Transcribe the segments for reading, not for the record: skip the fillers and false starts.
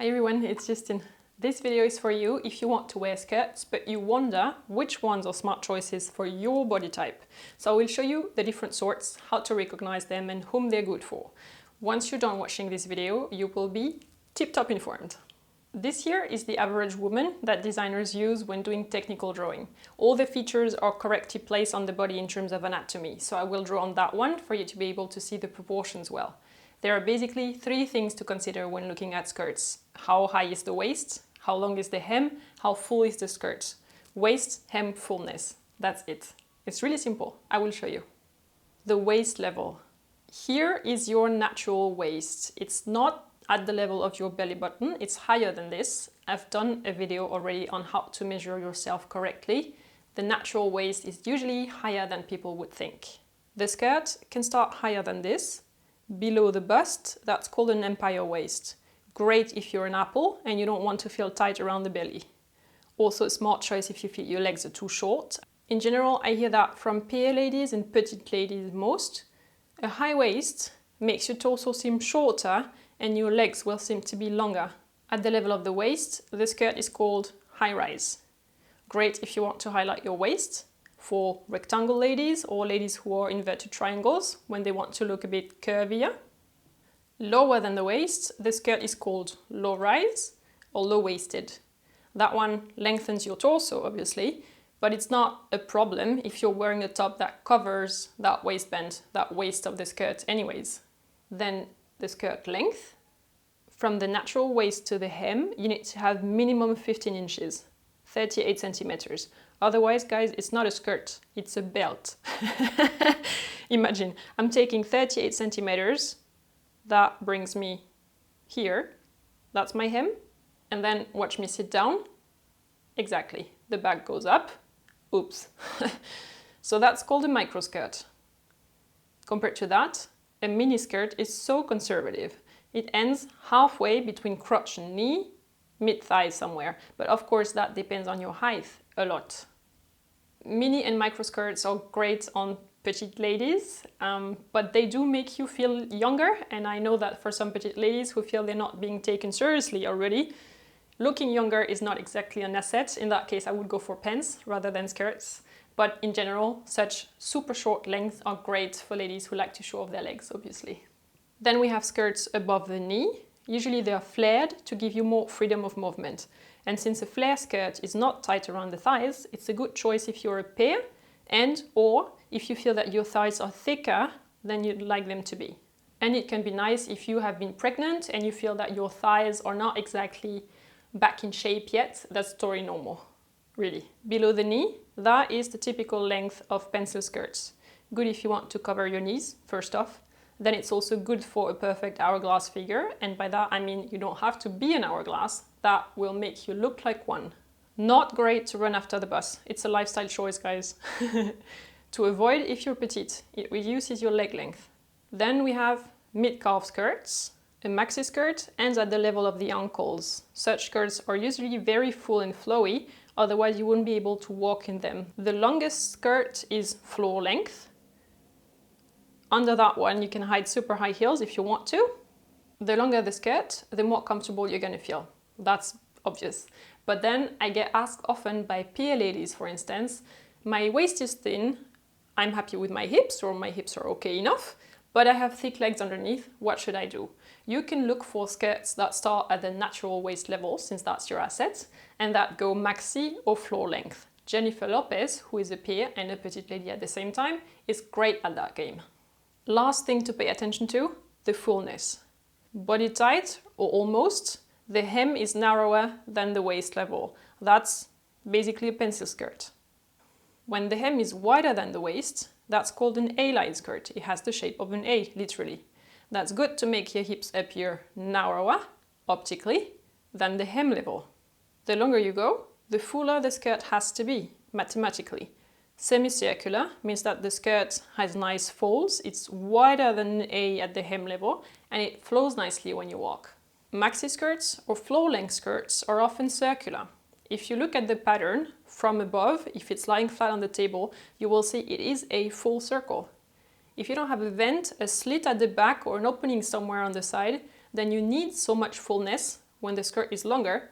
Hi everyone, it's Justine. This video is for you if you want to wear skirts, but you wonder which ones are smart choices for your body type. So I will show you the different sorts, how to recognize them and whom they're good for. Once you're done watching this video, you will be tip-top informed. This here is the average woman that designers use when doing technical drawing. All the features are correctly placed on the body in terms of anatomy, so I will draw on that one for you to be able to see the proportions well. There are basically three things to consider when looking at skirts. How high is the waist? How long is the hem? How full is the skirt? Waist, hem, fullness. That's it. It's really simple. I will show you. The waist level. Here is your natural waist. It's not at the level of your belly button. It's higher than this. I've done a video already on how to measure yourself correctly. The natural waist is usually higher than people would think. The skirt can start higher than this. Below the bust, that's called an empire waist. Great if you're an apple and you don't want to feel tight around the belly. Also a smart choice if you feel your legs are too short. In general, I hear that from pear ladies and petite ladies most. A high waist makes your torso seem shorter and your legs will seem to be longer. At the level of the waist, the skirt is called high rise. Great if you want to highlight your waist. For rectangle ladies or ladies who are inverted triangles when they want to look a bit curvier. Lower than the waist, the skirt is called low rise or low waisted. That one lengthens your torso obviously, but it's not a problem if you're wearing a top that covers that waistband, that waist of the skirt anyways. Then the skirt length. From the natural waist to the hem, you need to have minimum 15 inches, 38 centimeters. Otherwise, guys, it's not a skirt, it's a belt. Imagine, I'm taking 38 centimeters, that brings me here, that's my hem, and then watch me sit down. Exactly, the back goes up, oops. So that's called a micro skirt. Compared to that, a mini skirt is so conservative. It ends halfway between crotch and knee, mid-thigh somewhere, but of course that depends on your height a lot. Mini and micro skirts are great on petite ladies, but they do make you feel younger, and I know that for some petite ladies who feel they're not being taken seriously already, looking younger is not exactly an asset. In that case, I would go for pants rather than skirts. But in general, such super short lengths are great for ladies who like to show off their legs, obviously. Then we have skirts above the knee. Usually they are flared to give you more freedom of movement. And since a flare skirt is not tight around the thighs, it's a good choice if you're a pear and or if you feel that your thighs are thicker than you'd like them to be. And it can be nice if you have been pregnant and you feel that your thighs are not exactly back in shape yet. That's totally normal, really. Below the knee, that is the typical length of pencil skirts. Good if you want to cover your knees, first off. Then it's also good for a perfect hourglass figure, and by that I mean you don't have to be an hourglass, that will make you look like one. Not great to run after the bus, it's a lifestyle choice, guys. To avoid if you're petite, it reduces your leg length. Then we have mid-calf skirts. A maxi skirt ends at the level of the ankles. Such skirts are usually very full and flowy, otherwise you wouldn't be able to walk in them. The longest skirt is floor length. Under that one, you can hide super high heels if you want to. The longer the skirt, the more comfortable you're gonna feel. That's obvious. But then I get asked often by peer ladies, for instance, my waist is thin, I'm happy with my hips, or my hips are okay enough, but I have thick legs underneath, what should I do? You can look for skirts that start at the natural waist level, since that's your asset, and that go maxi or floor length. Jennifer Lopez, who is a peer and a petite lady at the same time, is great at that game. Last thing to pay attention to, the fullness. Body tight, or almost, the hem is narrower than the waist level. That's basically a pencil skirt. When the hem is wider than the waist, that's called an A-line skirt. It has the shape of an A, literally. That's good to make your hips appear narrower, optically, than the hem level. The longer you go, the fuller the skirt has to be, mathematically. Semicircular means that the skirt has nice folds, it's wider than A at the hem level, and it flows nicely when you walk. Maxi skirts or floor-length skirts are often circular. If you look at the pattern from above, if it's lying flat on the table, you will see it is a full circle. If you don't have a vent, a slit at the back or an opening somewhere on the side, then you need so much fullness when the skirt is longer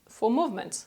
for movement.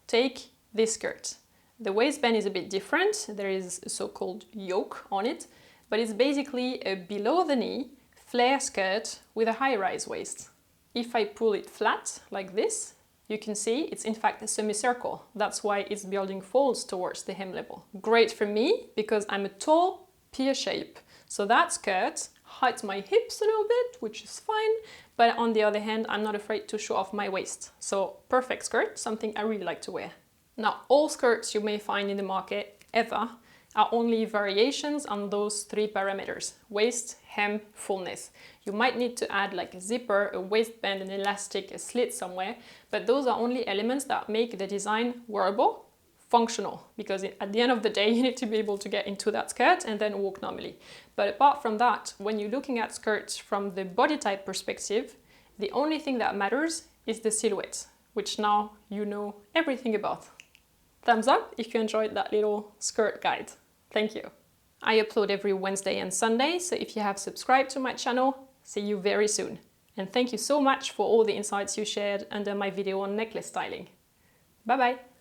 Take this skirt. The waistband is a bit different. There is a so-called yoke on it, but it's basically a below the knee flare skirt with a high-rise waist. If I pull it flat like this, you can see it's in fact a semicircle. That's why it's building folds towards the hem level. Great for me because I'm a tall, pear shape. So that skirt hides my hips a little bit, which is fine. But on the other hand, I'm not afraid to show off my waist. So perfect skirt, something I really like to wear. Now, all skirts you may find in the market ever are only variations on those three parameters: waist, hem, fullness. You might need to add like a zipper, a waistband, an elastic, a slit somewhere, but those are only elements that make the design wearable, functional, because at the end of the day you need to be able to get into that skirt and then walk normally. But apart from that, when you're looking at skirts from the body type perspective, the only thing that matters is the silhouette, which now you know everything about. Thumbs up if you enjoyed that little skirt guide. Thank you. I upload every Wednesday and Sunday, so if you have subscribed to my channel, see you very soon. And thank you so much for all the insights you shared under my video on necklace styling. Bye bye!